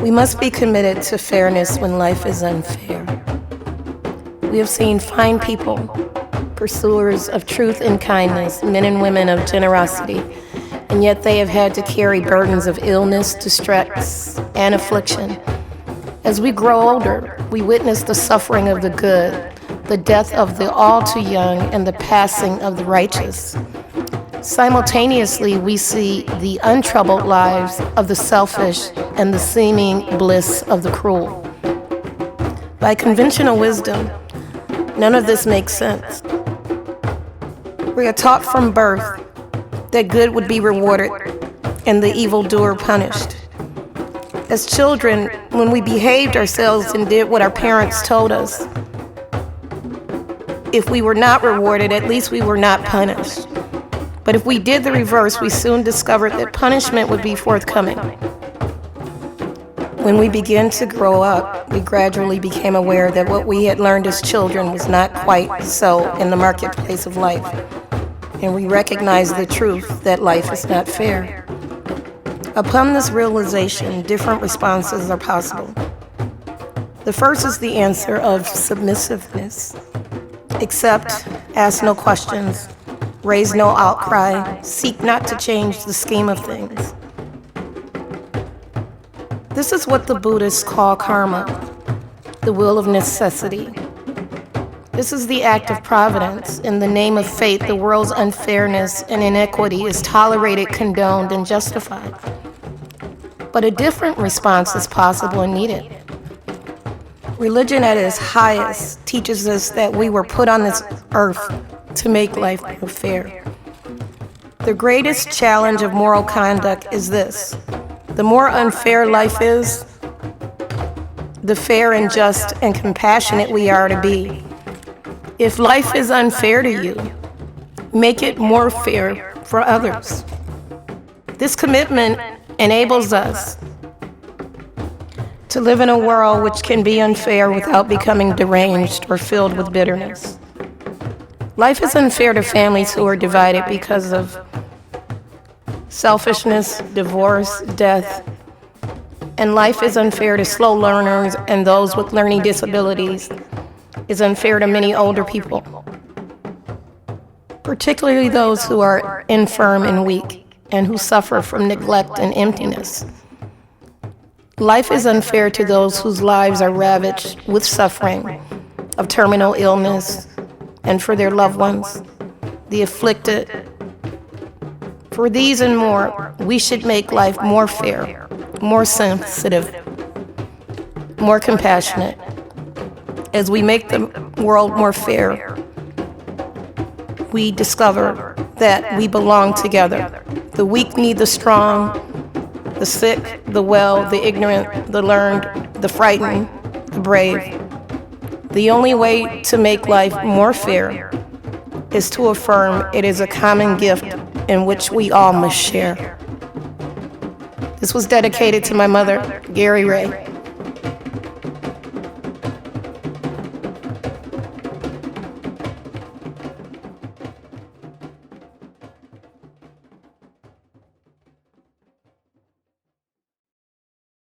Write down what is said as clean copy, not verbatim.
We must be committed to fairness when life is unfair. We have seen fine people, pursuers of truth and kindness, men and women of generosity, and yet they have had to carry burdens of illness, distress, and affliction. As we grow older, we witness the suffering of the good, the death of the all too young, and the passing of the righteous. Simultaneously, we see the untroubled lives of the selfish and the seeming bliss of the cruel. By conventional wisdom, none of this makes sense. We are taught from birth that good would be rewarded and the evildoer punished. As children, when we behaved ourselves and did what our parents told us, if we were not rewarded, at least we were not punished. But if we did the reverse, we soon discovered that punishment would be forthcoming. When we began to grow up, we gradually became aware that what we had learned as children was not quite so in the marketplace of life. And we recognized the truth that life is not fair. Upon this realization, different responses are possible. The first is the answer of submissiveness. Accept, ask no questions, raise no outcry, seek not to change the scheme of things. This is what the Buddhists call karma, the will of necessity. This is the act of providence. In the name of fate, the world's unfairness and inequity is tolerated, condoned, and justified. But a different response is possible and needed. Religion at its highest teaches us that we were put on this earth to make life more fair. The greatest challenge of moral conduct is this: the more unfair life is, the fair and just and compassionate we are to be. If life is unfair to you, make it more fair for others. This commitment enables us to live in a world which can be unfair without becoming deranged or filled with bitterness. Life is unfair to families who are divided because of selfishness, divorce, death. And life is unfair to slow learners and those with learning disabilities. Is unfair to many older people, particularly those who are infirm and weak and who suffer from neglect and emptiness. Life is unfair to those whose lives are ravaged with suffering of terminal illness, and for their loved ones, the afflicted. For these and more, we should make life more fair, more sensitive, more compassionate. As we make the world more fair, we discover that we belong together. The weak need the strong, the sick, the well, the ignorant, the learned, the frightened, the brave. The only way to make life more fair is to affirm it is a common gift in which we all must share. This was dedicated to my mother, Gary Ray.